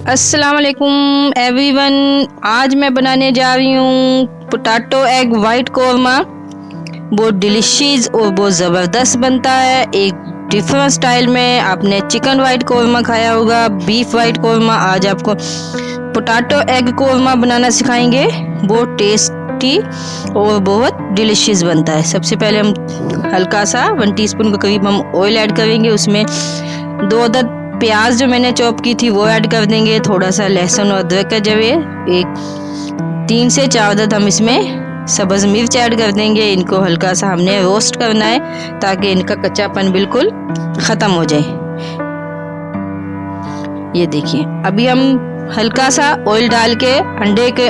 अस्सलाम वालेकुम एवरीवन। आज मैं बनाने जा रही हूँ पोटैटो एग वाइट कौरमा। बहुत डिलीशियस और बहुत ज़बरदस्त बनता है। एक डिफरेंट स्टाइल में आपने चिकन वाइट कौरमा खाया होगा, बीफ वाइट कौरमा। आज आपको पोटैटो एग कौरमा बनाना सिखाएंगे। बहुत टेस्टी और बहुत डिलीशियस बनता है। सबसे पहले हम हल्का सा 1 टीस्पून के करीब हम ऑयल ऐड करेंगे। उसमें 2 अदद प्याज जो मैंने चॉप की थी वो ऐड कर देंगे। थोड़ा सा लहसुन और अदरक का जवे, एक 3 से 4 अदद हम इसमें सब्ज़ मिर्च ऐड कर देंगे। इनको हल्का सा हमने रोस्ट करना है ताकि इनका कच्चापन बिल्कुल ख़त्म हो जाए। ये देखिए, अभी हम हल्का सा ऑयल डाल के अंडे के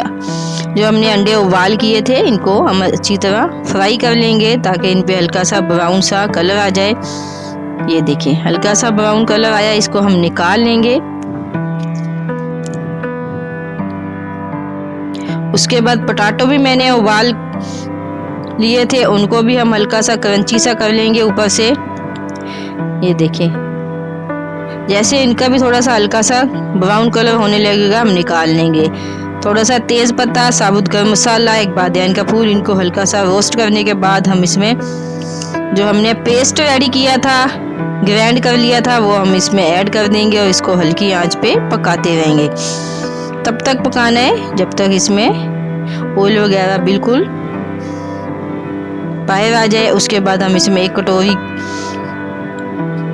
जो हमने अंडे उबाल किए थे इनको हम अच्छी तरह फ्राई कर लेंगे ताकि इन पे हल्का सा ब्राउन सा कलर आ जाए। ये देखिए, हल्का सा ब्राउन कलर आया, इसको हम निकाल लेंगे। उसके बाद पोटैटो भी मैंने उबाल लिए थे, उनको भी हम हल्का सा क्रंची सा कर लेंगे ऊपर से। ये देखिए, जैसे इनका भी थोड़ा सा हल्का सा ब्राउन कलर होने लगेगा हम निकाल लेंगे। थोड़ा सा तेज़ पत्ता, साबुत गरम मसाला, एक बादियान का फूल, इनको हल्का सा रोस्ट करने के बाद हम इसमें जो हमने पेस्ट रेडी किया था, ग्राइंड कर लिया था, वो हम इसमें ऐड कर देंगे और इसको हल्की आंच पे पकाते रहेंगे। तब तक पकाना है जब तक इसमें ऑयल वगैरह बिल्कुल बाहर आ जाए। उसके बाद हम इसमें 1 कटोरी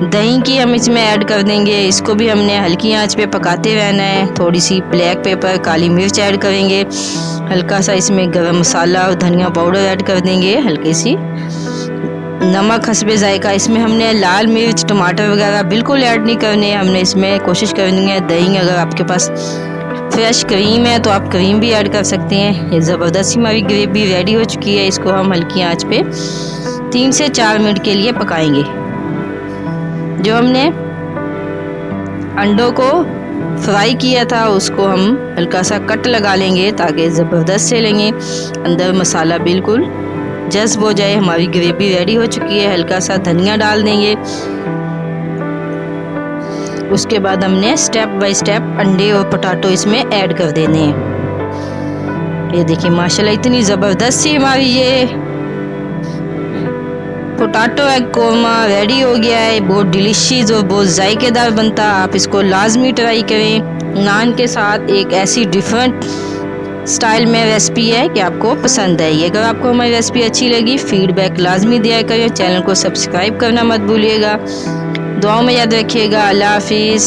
दही की हम इसमें ऐड कर देंगे। इसको भी हमने हल्की आंच पे पकाते रहना है। थोड़ी सी ब्लैक पेपर, काली मिर्च ऐड करेंगे। हल्का सा इसमें गरम मसाला और धनिया पाउडर ऐड कर देंगे। हल्की सी नमक हस्बे जायका। इसमें हमने लाल मिर्च, टमाटर वगैरह बिल्कुल ऐड नहीं करने। हमने इसमें कोशिश करनी है दही, अगर आपके पास फ्रेश क्रीम है तो आप क्रीम भी ऐड कर सकते हैं। ये ज़बरदस्त हमारी ग्रेवी रेडी हो चुकी है। इसको हम हल्की आंच पे 3 से 4 मिनट के लिए पकाएंगे। जो हमने अंडों को फ्राई किया था उसको हम हल्का सा कट लगा लेंगे ताकि ज़बरदस्त से लेंगे, अंदर मसाला बिल्कुल जज्ब हो जाए। हमारी ग्रेवी रेडी हो चुकी है। हल्का सा धनिया डाल देंगे। उसके बाद हमने स्टेप बाय स्टेप अंडे और पोटैटो इसमें ऐड कर देने हैं। ये देखिए, माशाल्लाह इतनी ज़बरदस्त सी हमारी ये पोटैटो एग कौरमा रेडी हो गया है। बहुत डिलीशियस और बहुत जायकेदार बनता है। आप इसको लाजमी ट्राई करें नान के साथ। एक ऐसी डिफरेंट स्टाइल में रेसिपी है कि आपको पसंद आएगी। अगर आपको हमारी रेसिपी अच्छी लगी, फीडबैक लाजमी दिया करें। चैनल को सब्सक्राइब करना मत भूलिएगा। दुआओं में याद रखिएगा। अल्लाह हाफिज़।